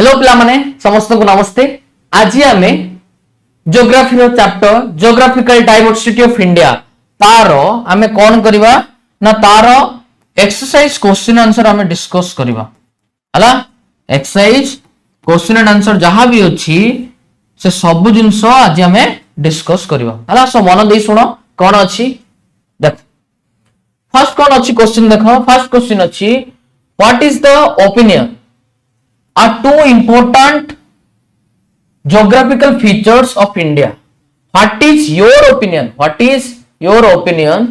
Hello पिला माने समस्त को नमस्ते। आज आमे ज्योग्राफी रो chapter geographical diversity of India तारो आमे कोन करबा ना तारो एक्सरसाइज क्वेश्चन आंसर आमे डिस्कस करबा हला। एक्सरसाइज क्वेश्चन एंड आंसर जहां भी अछि से सब जिंस आज आमे डिस्कस करबा हला। सो मन दे सुनो कोन अछि देख। फर्स्ट कोन अछि क्वेश्चन देखो। फर्स्ट क्वेश्चन अछि what is the opinion are two important geographical features of India. What is your opinion? What is your opinion?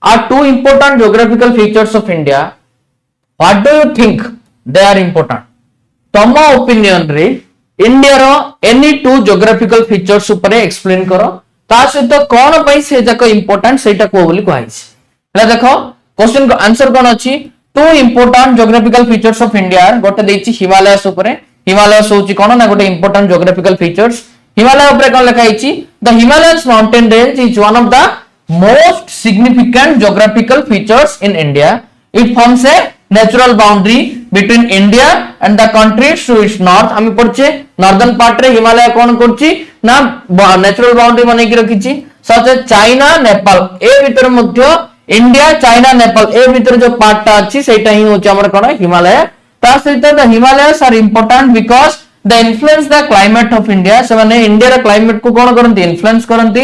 Are two important geographical features of India. What do you think they are important? तम opinion रे India रो any two geographical features ऊपर explain करो। ता सहित कौन पई से जाक important सेटा को बोली कहैछि। हला देखो क्वेश्चन को आंसर कोन अछि। Two important geographical features of India गोटे देछि हिमालयस ऊपर। हिमालयस होछि कोन ना गोटे इंपोर्टेंट ज्योग्राफिकल फीचर्स। हिमालय ऊपर कोन लिखा आइछि the Himalayas mountain range is one of the most significant geographical features in India. It forms a natural boundary between India and the countries to its north. हम पड़छे नॉर्दर्न पार्ट रे हिमालय कोन करछि ना natural boundary बनै के रखिछि सच चाइना नेपाल ए भीतर मध्य India China Nepal ए भीतर जो पार्ट अछि सेटा ही होछि हमर कोन हिमालय. ता सहित the Himalayas are important because the influence the climate of India. से माने इंडिया रा क्लाइमेट को कोन करंती इन्फ्लुएंस करंती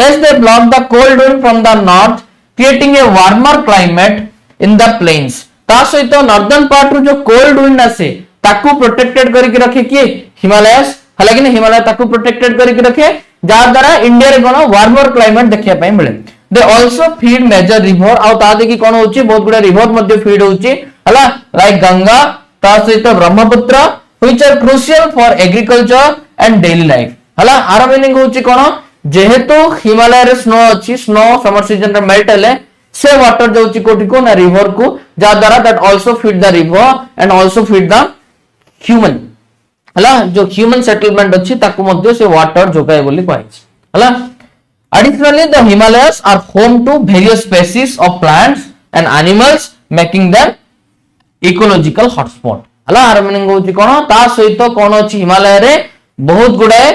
as they block the cold wind from the north creating a warmer climate in the plains. ता सहित नॉर्दर्न पार्ट रो जो कोल्ड विंड आसे ताकू प्रोटेक्टेड करि के रखे कि हिमालयस. हालांकि हिमालय ताकू प्रोटेक्टेड करि के रखे जा द्वारा इंडिया रे कोन वार्मर क्लाइमेट देखिया पय मिले. They also feed major river आउ ता देखि कोन होछि बहुत गुडा रिवर मध्ये फीड होछि हला लाइक गंगा ता सहित Brahmaputra which are crucial for agriculture and daily life. हला आर मीनिंग होछि कोन जेहेतु हिमालय रे स्नो अछि स्नो समर सीजन रे मेल्ट हेले से वाटर जाउछि कोठी को ना रिवर को जा द्वारा that also feed the river and also feed the human. हला जो ह्यूमन सेटलमेंट अछि ताकू मध्ये से वाटर जोगाय बोली कहै हला. Additionally, the Himalayas are home to various species of plants and animals, making them ecological hotspot. हला आर मीनिंग होछि कोन ता सहित कोन अछि हिमालय रे बहुत गुडाए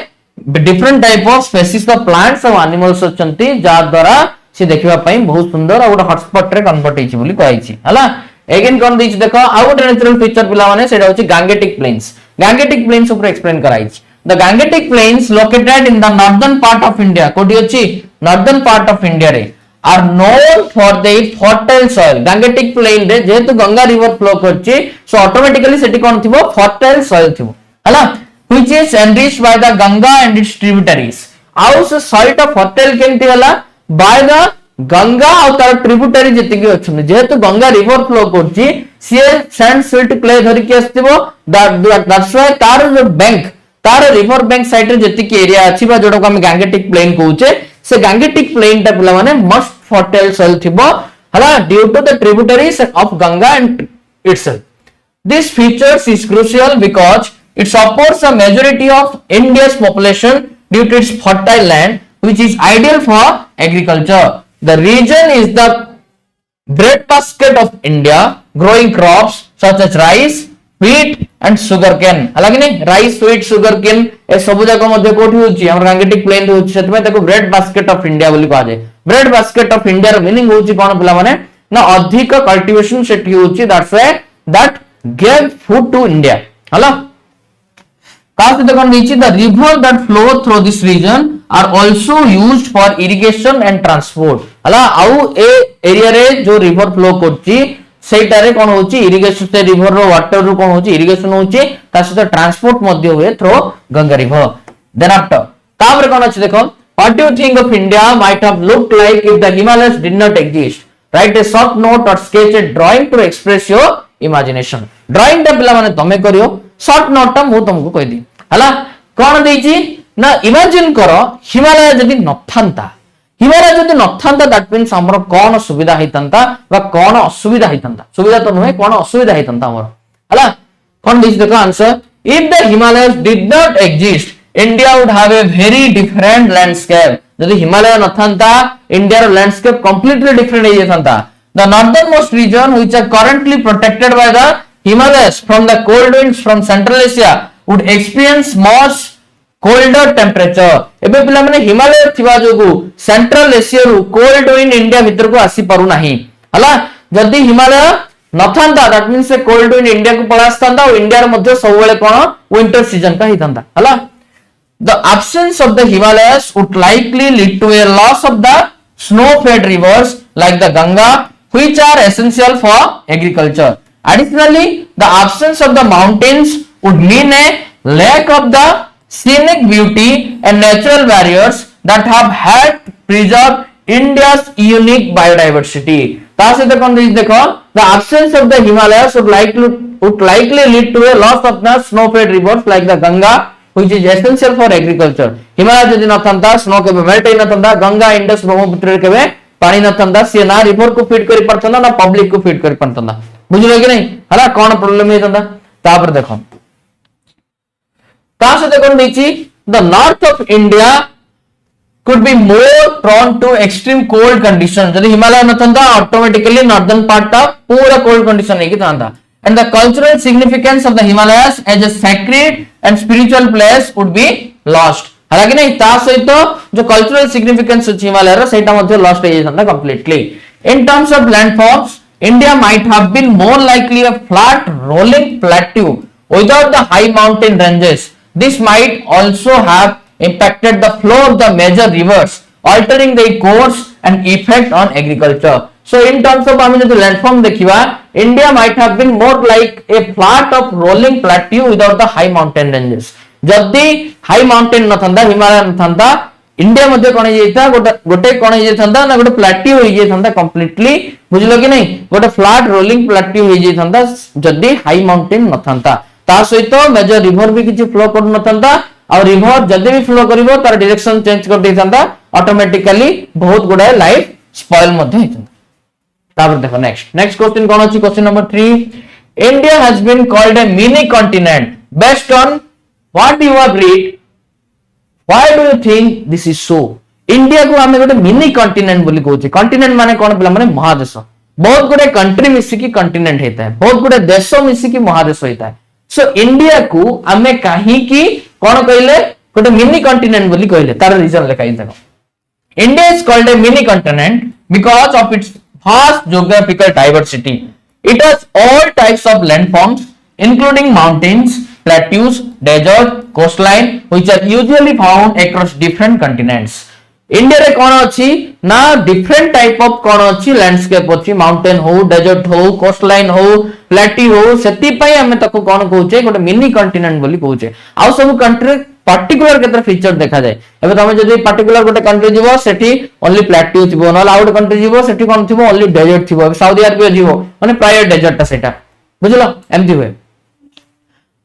different type of species of plants और एनिमल्स अछंती जा द्वारा से देखिबा पई बहुत सुंदर और हॉटस्पॉट रे कन्वर्ट हेछि बोली कहैछि हला. अगेन कोन दैछि देखो आउ गोटे नेचुरल फीचर पिला माने सेटा होछि गैंगेटिक प्लेन्स. गैंगेटिक प्लेन्स ऊपर explain कराइछि. The Gangetic Plains located in the northern part of India कोठी अछि northern part of India रे are known for their fertile soil. Gangetic Plain रे जेहेतु गंगा रिवर फ्लो करछि सो ऑटोमेटिकली सेठी कोन थिबो fertile soil थिबो हला which is enriched by the Ganga and its tributaries. आउ से soil ता fertile केमति हला by the गंगा और तार ट्रिब्यूटरी जति के अछि जेहेतु गंगा रिवर फ्लो करछि से सैंड सिल्ट क्ले धरि के आस्तिबो दैट्स व्हाई तार जो बैंक तार रिवर बैंक साइड रे जति के एरिया अछि बा जोडो को हम गैंगेटिक प्लेन कहूचे से गैंगेटिक प्लेन ता पिला माने मस्ट फर्टाइल सॉइल थिबो हला due to the tributaries of Ganga and itself. This features is crucial because it supports a majority of India's population due to its fertile land which is ideal for agriculture. The region is the breadbasket of India, growing crops such as rice, wheat and sugarcane. हालांकि नहीं rice wheat sugarcane ए सब जगह मध्ये कोठी होछि हमर Gangetic plane होछि सेतमे ताको ब्रेड बास्केट ऑफ इंडिया बोली कहा जाय. ब्रेड बास्केट ऑफ इंडिया रो मीनिंग होछि कोन पिला माने ना अधिक कल्टीवेशन सेठी होछि that's why that give food to India हला. कास्ट देखन नीचे the river that flow through this region are also used for irrigation and transport हला. आउ ए एरिया रे जो रिवर फ्लो करछि सेटारे कोन होछि इरिगेशन से रिवर रो वाटर रो कोन होछि इरिगेशन होछि ता सहित ट्रांसपोर्ट मध्ये हुए through Ganga river. Then after तापर कोन अछि देखो what do you think of India might have looked like if the Himalayas did not exist. Write a short note or sketch a drawing to express your imagination. Drawing ता पिला माने तमे करियो short note ता मु तुमको कहि दी हला. कोन देछि ना इमेजिन करो हिमालय जदि नथांता हिमालय जदि नथांता दैट मींस हमर कोन सुविधा हेतंता बा कोन असुविधा हेतंता. सुविधा तो नहे कोन असुविधा हेतंता हमर हला. कोन दिस देखो answer if the Himalayas did not exist India would have a very different landscape. जदि हिमालय नथांता इंडिया रो लैंडस्केप कंप्लीटली डिफरेंट हे जेतंता. The northern most region which are currently protected by the Himalayas from the cold winds from Central Asia would experience much colder temperature. एबे पिला माने हिमालय थिबा जोगु central Asia रु कोल्ड विंड इंडिया भीतर को आसी पारु नाही हला जदी हिमालय नथांदा दैट मींस से कोल्ड विंड इंडिया को पलास्तांदा और इंडिया रे मध्ये सब बेले कोन विंटर सीजन का हितांदा हला the absence of the Himalayas would likely lead to a loss of the snow-fed rivers like the Ganga, which are essential for agriculture. Additionally, the absence of the mountains would mean a lack of the scenic beauty and natural barriers that have helped preserve India's unique biodiversity. The absence of the Himalayas would likely lead to a loss of the snow-fed rivers like the Ganga, which is essential for agriculture. Himalaya जदि नथंता snow के melt ही नथंता Ganga Indus Brahmaputra के पानी नथंता से ना river को feed करि परथंदा ना public को फीड करि परथंदा बुझलो कि नहीं हला कोन प्रॉब्लम हे तंदा तापर देखो ता से देखो नीची the north of India could be more prone to extreme cold conditions जदि हिमालय नथंदा ऑटोमेटिकली नॉर्दर्न पार्ट ऑफ पूरा कोल्ड कंडीशन हे कि थांदा and the cultural significance of the Himalayas as a sacred and spiritual place would be lost. हालांकि नहीं ता सहित जो कल्चरल सिग्निफिकेंस अछि हिमालय रा सेटा मध्ये लॉस्ट हे जंदा completely in terms of landforms India might have been more likely a flat rolling plateau without the high mountain ranges this might also have impacted the flow of the major rivers altering their course and effect on agriculture. So in terms of आमे जो landform देखिबा India might have been more like a flat of rolling plateau without the high mountain ranges. जदि high mountain नथंदा Himalaya नथंदा India मध्ये कोन जेता गोटे कोन जेथंदा ना गोटे plateau हो जेथंदा कंप्लीटली बुझलो कि नहीं गोटे फ्लैट रोलिंग प्लेट्यू हो जेथंदा जदि हाई माउंटेन नथंदा ता सहित मेजर रिवर भी किछि फ्लो कर नथंदा और रिवर जदि भी फ्लो करिवो तार डायरेक्शन चेंज कर देथंदा ऑटोमेटिकली बहुत गुडा लाइफ स्पॉइल मध्ये हेतंदा तापर देखो नेक्स्ट क्वेश्चन कोन अछि question number 3 India has been called a mini continent based on what you have read why do you think this is so India को हमें गोटे मिनी कॉन्टिनेंट बोली कहउछि कॉन्टिनेंट माने कोन पिला माने महादेश बहुत गुडे कंट्री मिसी की कॉन्टिनेंट हेता है बहुत गुडे देश मिसी की महादेश हेता है सो इंडिया को हमें काहे की कोन कहले गोटे मिनी कॉन्टिनेंट बोली कहले तार रीजन लेखाई देखो India is called a mini continent because of its vast geographical diversity. It has all types of landforms, including mountains, plateaus, desert, coastline, which are usually found across different continents. India रे कोन अछि ना different type of कोन अछि landscape अछि mountain हो, desert हो, coastline हो, plateau हो, सेति पई हमें तको कोन कहउछे गोटे मिनी कॉन्टिनेंट बोली कहउछे आ सब कंट्री पर्टिकुलर केतर फीचर देखा जाए एबे तमे जदी पर्टिकुलर गोटे कंट्री जीवो सेठी ओनली प्लेट्यू थिबो न आउट कंट्री जीवो सेठी कोन थिबो ओनली डेजर्ट थिबो साउदी अरेबिया जीवो माने प्राय डेजर्ट ता सेटा बुझलो एमती होय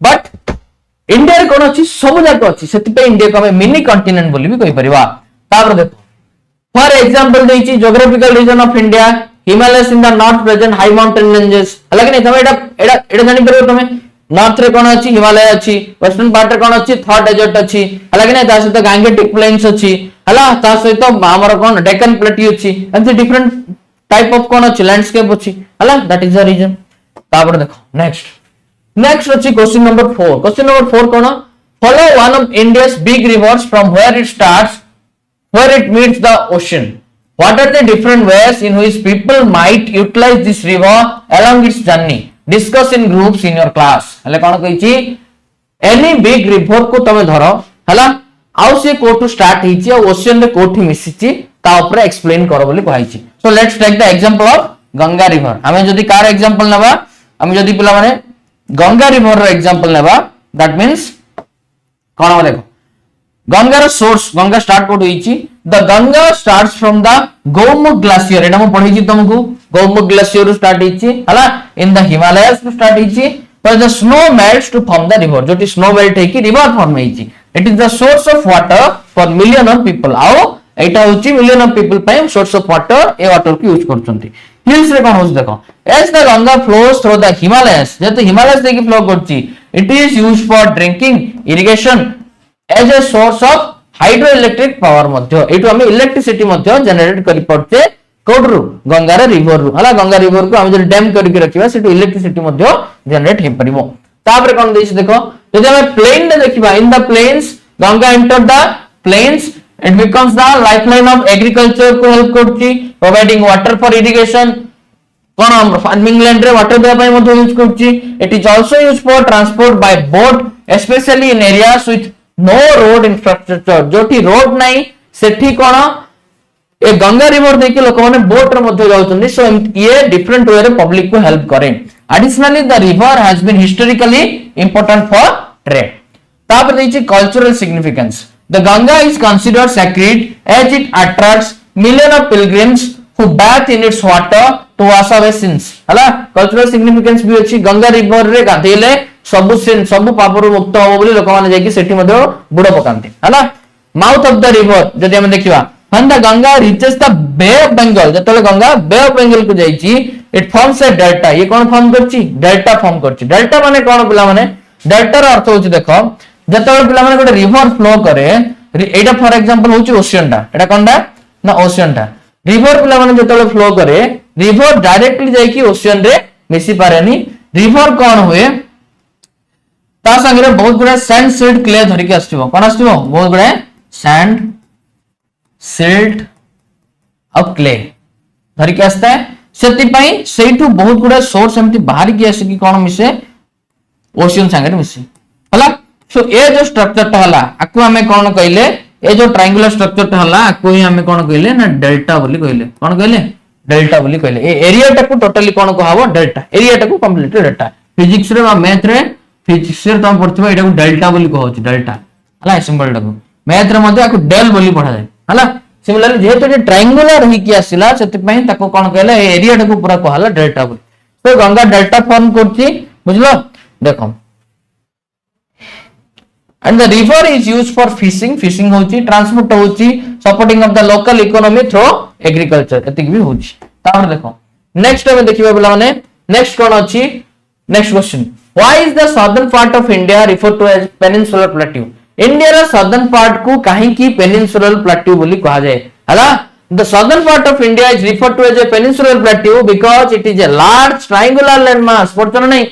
बट इंडिया रे कोन अछि सब जाक अछि सेति पे इंडिया को हमें मिनी कॉन्टिनेंट बोली भी कहि परिबा तापर देखो फॉर एग्जांपल देछि geographical region of India Himalayas in the north present high mountain ranges अलग नहीं तमे एडा जानि परबो तमे नॉर्थ रे कोन अछि हिमालय अछि वेस्टर्न पार्ट रे कोन अछि थर्ड डेजर्ट अछि अलग नहीं ता सहित गांगेटिक प्लेन्स अछि हला ता सहित हमर कोन डेक्कन प्लेट्यू अछि and different type of cone अछि लैंडस्केप अछि हला दैट इज द रीजन तापर देखो नेक्स्ट अछि क्वेश्चन नंबर 4 कोन follow one of India's big rivers from where it starts where it meets the ocean. What are the different ways in which people might utilize this river along its journey? Discuss in groups in your class. हले कोन कहिछि any big river को तमे धरो हला आउ से कोठु start हिछि और ocean रे कोठी मिसिछि ता ऊपर एक्सप्लेन करो बोली कहैछि so let's take the example of Ganga river हमें जदी कार एग्जांपल नेबा हम जदी पिला माने गंगा रिवर रो एग्जांपल नेबा दैट मींस कोन देखो गंगार सोर्स गंगा स्टार्ट कोड होईची the Ganga starts from the Gaumukh glacier एटा म पढिची तुमको गौमुख ग्लेशियर रो स्टार्ट होईची हला इन द हिमालयस रो स्टार्ट होईची पर the snow melts to form the river जोटी स्नो मेल्ट है कि रिवर फॉर्म होईची it is the source of water for million of people आओ एटा होची मिलियन ऑफ पीपल पय सोर्स ऑफ वाटर ए वाटर को यूज करचंती हिल्स रे कोन होस देखो as the Ganga flows through the Himalayas जेते हिमालयस देखि फ्लो करची it is used for drinking irrigation as a source of hydroelectric power मध्य एटु हम इलेक्ट्रिसिटी मध्य जनरेट करि पड़ते कोडरु गंगार रिवर रु हला गंगा रिवर को हम जे डैम करके रखिबा सेटु इलेक्ट्रिसिटी मध्य जनरेट हे परिबो तापर कोन देछि देखो जदि हमें प्लेन ने देखिबा in the plains Ganga enter the plains it becomes the lifeline of agriculture को हेल्प करछि प्रोवाइडिंग वाटर फॉर इरिगेशन कोन हम फार्मिंग लैंड रे वाटर देबा पय मध्ये यूज करछि it is also used for transport by boat specially in areas with no road infrastructure जोठी रोड नाही सेठी कोन ए गंगा रिवर देखि लोक माने बोट रे मध्ये जाउछन्ती सो ये डिफरेंट वे रे पब्लिक को हेल्प करे additionally the river has been historically important for trade तापर दैछि cultural significance the Ganga is considered sacred as it attracts million of pilgrims who bath in its water to wash away sins हला cultural significance भी अछि Ganga river रे गाधेले सब सिन सब पापरु मुक्त हो बोली लोक माने जाय कि सेठी मध्ये बुड़ पकांती हला माउथ ऑफ द रिवर जदि हम देखिबा when the ganga reaches the bay of bengal जतले गंगा बे ऑफ बेंगल को जाईची इट फॉर्म्स ए डेल्टा ये कोन फॉर्म करची डेल्टा फॉर्म करची डेल्टा माने कोन पिला माने डेल्टा रो अर्थ होची देखो जतले पिला माने गोटे रिवर फ्लो करे एटा फॉर एग्जांपल होची ओशियन टा एटा कोनडा ना ओशियन टा रिवर पिला माने जतले फ्लो करे रिवर डायरेक्टली जाई कि ओशियन रे मिसी पारेनी रिवर कोन हुए ता संगे बहुत गुडा सैंड सिल्ट क्ले धरि के आस्थिबो कोन आस्थिबो बहुत गुडा सैंड सिल्ट और क्ले धरि के आस्ता है सेति पई सेइठु बहुत गुडा सोर्स एमति बाहर की आसी कि कोन मिसे ओशियन संगे मिसी हला सो ए जो स्ट्रक्चर ता हला आकु हमें कोन कइले ए जो ट्रायंगुलर स्ट्रक्चर ता हला आकु ही हमें कोन कइले ना डेल्टा बोली कइले कोन कइले डेल्टा बोली कइले ए एरिया टा को टोटली कोन कहबो डेल्टा एरिया टा को कंप्लीट डेल्टा फिजिक्स रे बा मैथ रे फिजिक्स रे तम पढ़थिबा एटा को डेल्टा बोली कहउछ डेल्टा हला सिंबल टा को मैथ रे मध्ये आकु डेल बोली पढ़ा जाय हला सिमिलरली जेहेतु जे ट्रायंगुलर ही की आसिला सेति पई ताको कोन कहले ए एरिया टा को पूरा कहला डेल्टा बोली तो गंगा डेल्टा फॉर्म करछि बुझलो देखो and the river is used for fishing होची ट्रांसपोर्ट होची supporting of the local economy through agriculture एतिक भी होची तापर देखो नेक्स्ट हमें देखिबा बला माने नेक्स्ट कोन अछि next question why is the southern part of India refer to as peninsular plateau India रा सदर्न पार्ट को काहे की पेनिनसुलर प्लेट्यू बोली कहा जाय हला the southern part of India is refer to as a peninsular plateau because it is a large triangular land mass पड़छन नहीं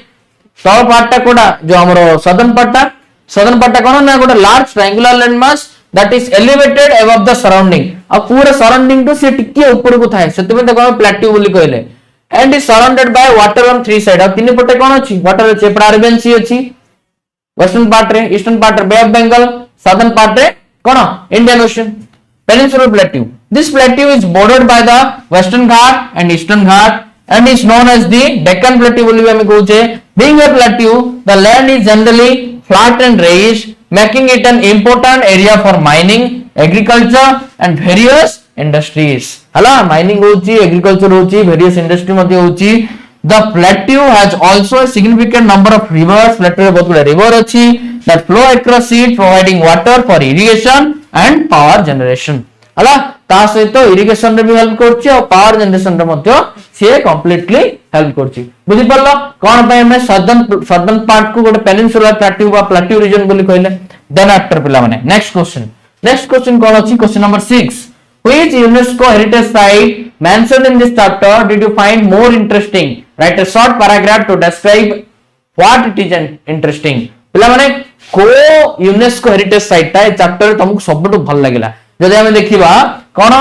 सब पार्ट टा कोडा जो हमरो सदर्न पार्ट कोन ना गोटे large triangular land mass that is elevated above the surrounding अब पूरा सराउंडिंग टू से टिके ऊपर को थाए सेते में देखो प्लेट्यू बोली कहले and is surrounded by water on three side अब तीन पटे कोन अछि वाटर अछि एपड़ा अरेबियन सी अछि वेस्टर्न पार्ट रे ईस्टर्न पार्ट रे bay of Bengal southern part रे कोन Indian ocean peninsular plateau this plateau is bordered by the western Ghat and eastern Ghat and is known as the Deccan Plateau बोली भी हमें कहूचे being a plateau the land is generally flat and raised making it an important area for mining agriculture and various industries हला mining होची agriculture होची various industry मध्ये होची the plateau has also a significant number of rivers plateau रे बहुत गुडा river अछि that flow across it providing water for irrigation and power generation हला ता सहित इरिगेशन रे भी हेल्प करछि और पावर जनरेशन रे मध्ये से कंप्लीटली हेल्प करछि बुझि परलो कोन पय हम सदर्न पार्ट को गोटे पेनिनसुलर प्लेट्यू बा प्लेट्यू रीजन बोली कहले देन आफ्टर पिला माने नेक्स्ट क्वेश्चन कोन अछि question number 6 which UNESCO heritage site mentioned in this chapter did you find more interesting write a short paragraph to describe what it is interesting पिला माने को UNESCO heritage site ता chapter तुमको सबटु भल लागिला जदि हमें देखिबा कोन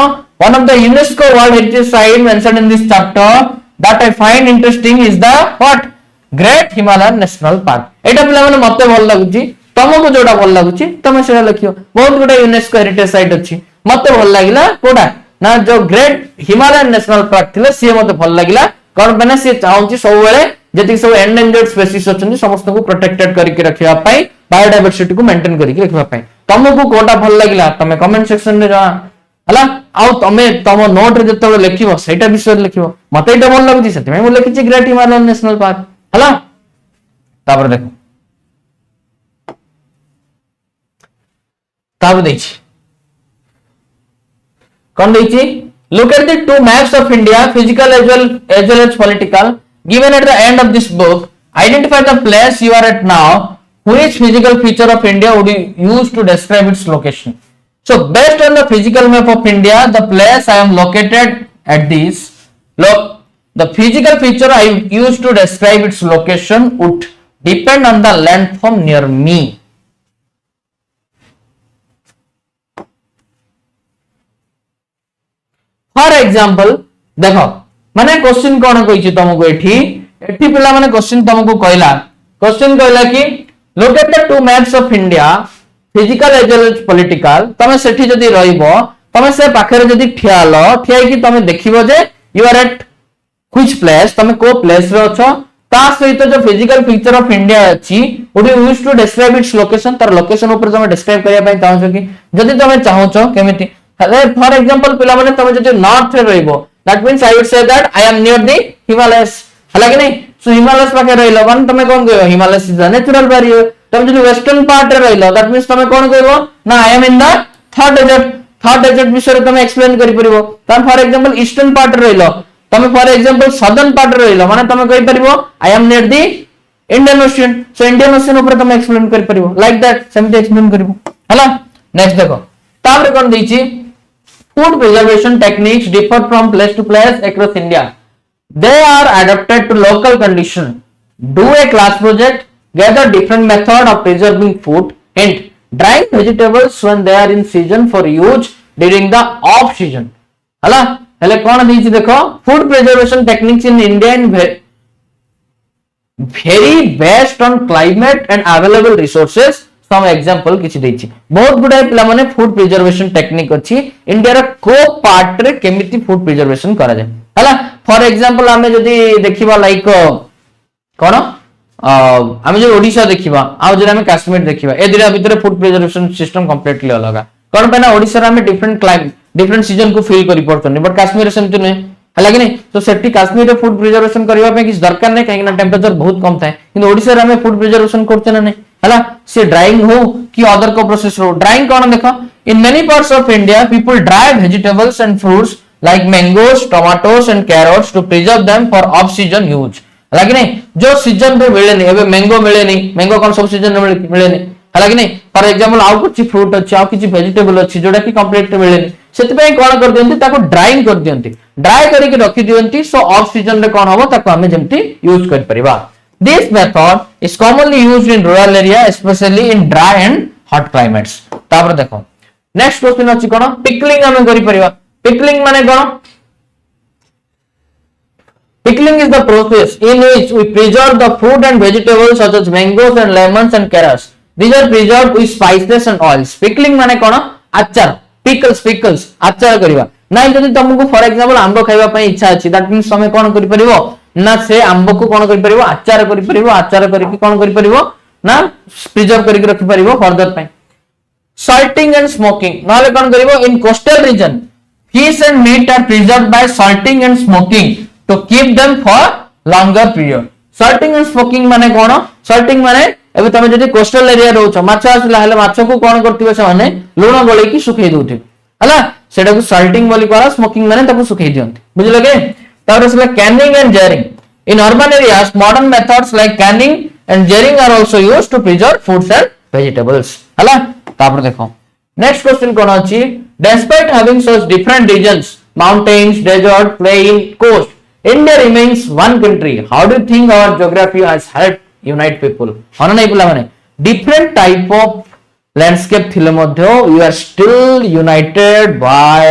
one of the UNESCO world heritage site mentioned in this chapter that I find interesting is the what great Himalayan national park एटा पिला माने मते भल लागुची तुमको जोडा भल लागुची तमे सेरा लिखियो बहुत गुडा यूनेस्को हेरिटेज साइट अछि मते भल लागिला कोडा ना जो ग्रेट हिमालयन नेशनल पार्क थिले से मते भल लागिला कोन बना से चाहूची सब बेले जति सब एंडेंजर्ड स्पीशीज अछन समस्त को प्रोटेक्टेड करके रखिया पई बायोडायवर्सिटी को मेंटेन करके रखिया पई तुमको कोटा भल लागिला तमे कमेंट सेक्शन रे जଣା हला आउ तमे तम नोट रे जतले लिखिबो सेटा विषय लिखिबो मते एटा भल लागुची सेते मैं लिखिची ग्रेट हिमालयन नेशनल पार्क हला तापर देखो तापर देखि कोन देखि look at the two maps of India physical as well as political given at the end of this book identify the place you are at now which physical feature of India would you use to describe its location so based on the physical map of India the place I am located at the physical feature I use to describe its location would depend on the landform near me. For example, देखो माने question कौन कही तुमको एठी पिला माने question तुमको कहला कि look at the two maps of India, physical as well as political. तमे सेठी जदी रहइबो तमे से पाखरे जदी ठियालो ठियाई कि तमे देखिबो जे you are at which place, तमे को प्लेस रे अछो ता सहित जो फिजिकल पिक्चर ऑफ इंडिया अछि ओडी use to describe its location तार लोकेशन ऊपर तमे डिस्क्राइब करिया पई चाहछो कि जदी तमे चाहछो केमिति फॉर एग्जांपल पिला माने तमे जदी नॉर्थ रे रहइबो that means I would say that I am near the Himalayas हला कि नहीं सो हिमालयस पाखे रहइलो वन तमे कोन कहबो Himalayas is a natural barrier तमे जदी वेस्टर्न पार्ट रे रहइलो दैट मींस तमे कोन कहबो ना I am in the third desert विषय तमे एक्सप्लेन करि परिबो तम फॉर एग्जांपल ईस्टर्न पार्ट रे रहइलो तमे फॉर एग्जांपल सदर्न पार्ट रे रहइलो माने तमे कहि परिबो I am near the Indian Ocean so Indian Ocean ऊपर तमे एक्सप्लेन करि परिबो लाइक दैट सेमते एक्सप्लेन करिबो हला नेक्स्ट देखो तापर कोन दैछि food preservation techniques differ from place to place across India. They are adapted to local conditions. Do a class project, gather different method of preserving food. Hint: drying vegetables when they are in season for use during the off season. हला हेले कौन दीची देखो food preservation techniques in India in very based on climate and available resources. Some example किछि दैछि बहुत गुडा पिला माने फूड प्रिजर्वेशन टेक्निक अछि इंडिया रा को पार्ट रे केमिति फूड प्रिजर्वेशन करा जाय हला फॉर एग्जांपल हमें जदी देखिबा लाइक कोन हमें जो ओडिशा देखिबा आ जदी हमें कश्मीर देखिबा ए दिरा भीतर फूड प्रिजर्वेशन सिस्टम कंप्लीटली अलग कोन पे ना ओडिशा रा हमें डिफरेंट क्लाइमेट डिफरेंट सीजन को फील करि पड़तनी बट कश्मीर रे सेमति नै हला कि नहीं तो सेठी कश्मीर रे फूड प्रिजर्वेशन करबा पे किछ दरकार नै काहे ना टेंपरेचर बहुत कम थाए किंतु ओडिशा रे हमें फूड प्रिजर्वेशन करते ना नै हला से ड्राइंग हो कि अदर को प्रोसेस हो ड्राइंग कौन देखो in many parts of India people dry vegetables and fruits like mangoes tomatoes and carrots to preserve them for off season use हला कि नहीं जो सीजन पे मिले नहीं एबे मैंगो मिले नहीं मैंगो कौन सब सीजन में मिले नहीं हला कि नहीं फॉर एग्जांपल आउ कुछ फ्रूट अछि आउ कुछ वेजिटेबल अछि जोडा कि कंप्लीट मिले नहीं सेति पे कोन कर दियंती ताको ड्राइंग कर दियंती ड्राई करी के रखी दियंती सो ऑफ सीजन रे कोन होबो ताको हमें जेमती यूज कर परिबा This method is commonly used in rural area, especially in dry and hot climates. तापर देखो next question अछि कोन pickling हमें करि परिबा pickling माने कोन pickling is the process in which we preserve the fruit and vegetables such as mangoes and lemons and carrots. These are preserved with spices and oils. Pickling माने कोन अचार pickles अचार करिबा नाही जदि तुमको फॉर एग्जांपल आंबो खाइबा पई इच्छा अछि दैट मींस समय कोन करि परिबो ना से आंब को कोन करि परिबो आचार करि परिबो आचार करिकि कोन करि परिबो ना प्रिजर्व करिकि रखि परिबो फर्दर पई salting and smoking नाले कोन करिबो इन coastal region fish and meat are preserved by salting and smoking to keep them for longer period salting and smoking माने कोन salting माने एबे तमे जदि कोस्टल एरिया रहउछ माछ आसला हले माछ को कोन करतिबो से माने लूण गळे की सुखै दोथि हला सेटा को salting बोली कोला smoking माने ताको सुखै दियंती बुझलो के canning and jarring. In urban areas, modern methods like canning and jarring are also used to preserve foods and vegetables. हला तापर देखो next question कोन अछि despite having such different regions mountains desert plain coast India remains one country. How do you think our geography has helped unite people? हन नै पुला माने different type of landscape थिले मध्ये you are still united by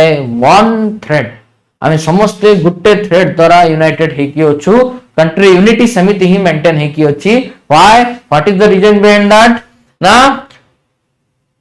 one thread. आमे समस्ते गुट्टे thread द्वारा यूनाइटेड हेकी अछु कंट्री यूनिटी समिति ही मेंटेन हेकी अछि why what is the reason behind that ना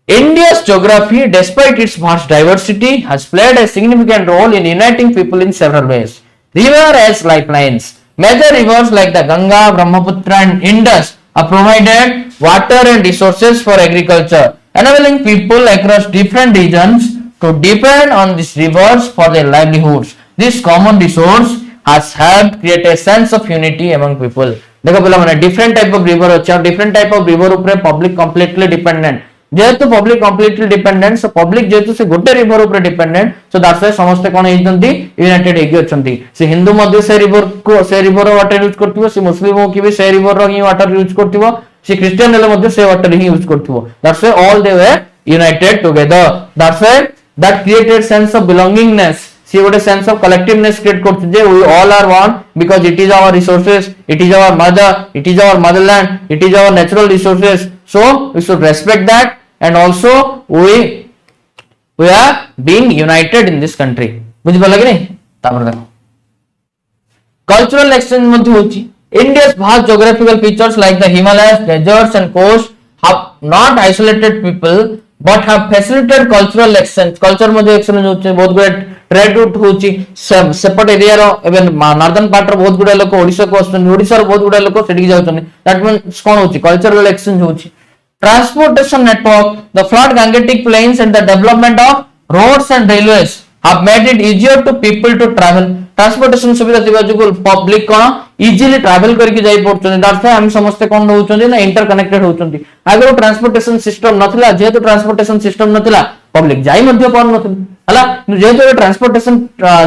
India's geography despite its vast diversity has played a significant role in uniting people in several ways. Rivers as lifelines. Major rivers like the Ganga, Brahmaputra and Indus have provided water and resources for agriculture, enabling people across different regions to depend on these rivers for their livelihoods. This common resource has helped create a sense of unity among people. देखो बोला मैंने different type of river अच्छा different type of river ऊपर public completely dependent जेहेतु public completely dependent so public जेहेतु से गोटे river ऊपर dependent so that's why समस्ते कौन ହେଇଛନ୍ତି united ହେଇକି ଅଛନ୍ତି से हिंदू ମଧ୍ୟ से river को से river water यूज करथिबो से मुस्लिम की भी से river रो ही water यूज करथिबो से क्रिश्चियन ले ମଧ୍ୟ से water ही यूज करथिबो that's why all they were united together that's why that created sense of belongingness सी गोटे सेंस ऑफ कलेक्टिवनेस क्रिएट करछ जे we all are one because it is our resources, it is our mother, it is our motherland, it is our natural resources, so we should respect that and also we are being united in this country. बुझि पड़ला कि नहीं? तापर देखो cultural exchange मध्ये होची India's vast geographical features like the Himalayas, deserts and coast have not isolated people but have facilitated cultural exchange. Culture मध्ये exchange होचे बहुत गुडे ट्रेड रूट होची सेपट एरिया रो इवन नॉर्दर्न पार्ट रो बहुत गुडे लोक ओडिशा को आछन, ओडिशा रो बहुत गुडे लोक सेठी जाउछन। दैट मींस कोन होची कल्चरल एक्सचेंज होची। Transportation network, the flood Gangetic Plains and the development of roads and railways have made it easier to people to travel. Transportation सुविधा थिबा जो पब्लिक कोन इजीली ट्रैवल करके जाई पड़छन। दैट्स व्हाई हम समस्त कोन होउछन ना इंटर कनेक्टेड होउछन। आगरो ट्रांसपोर्टेशन सिस्टम नथिला, जेहेतु transportation system नथिला public जाई मध्य पर नथिल हला, जेहेतु ट्रांसपोर्टेशन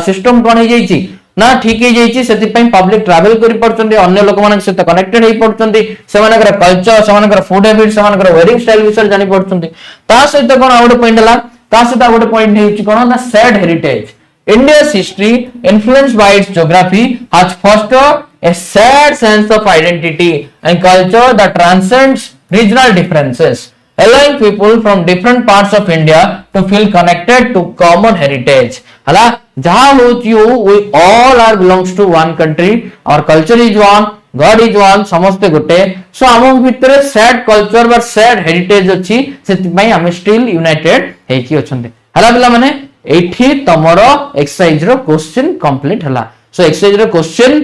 सिस्टम कोन हे जाईची ना ठीक हे जाईची, सेति पई पब्लिक ट्रैवल करि पड़छन, अन्य लोक मानक सहित कनेक्टेड हे पड़छन, सेमानकर कल्चर, सेमानकर फूड हैबिट, सेमानकर वेयरिंग स्टाइल विषय जानि पड़छन। ता सहित कोन आउट पॉइंट हला, ता सहित आउट पॉइंट हेउची कोन ना shared heritage. India's history, influenced by its geography, has fostered a shared sense of identity and culture that transcends regional differences, allowing people from different parts of India to feel connected to common heritage. Hala, jaha hochi ho, we all are belongs to one country. Our culture is one, God is one, samaste gote. So among bhitere shared culture or shared heritage अछि, seti pai ame still united heiki ochante। hala pila mane एठी तमरो exercise रो question complete हला। So exercise रो question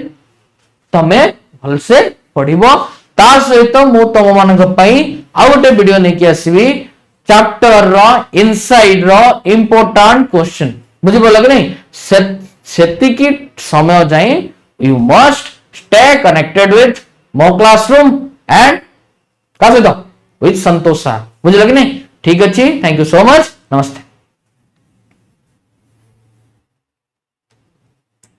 तमे भलसे पढिबो, ता सहित मु तम मानक पई आ गोटे वीडियो नै कि आसीबी चैप्टर रो इनसाइड रो इंपोर्टेंट क्वेश्चन। बुझि पड़ला कि नहीं? सेति की समय जाई you must stay connected with मो क्लासरूम एंड का सहित विथ संतोष सर। बुझिला कि नहीं? ठीक अछि, थैंक यू सो मच, नमस्ते।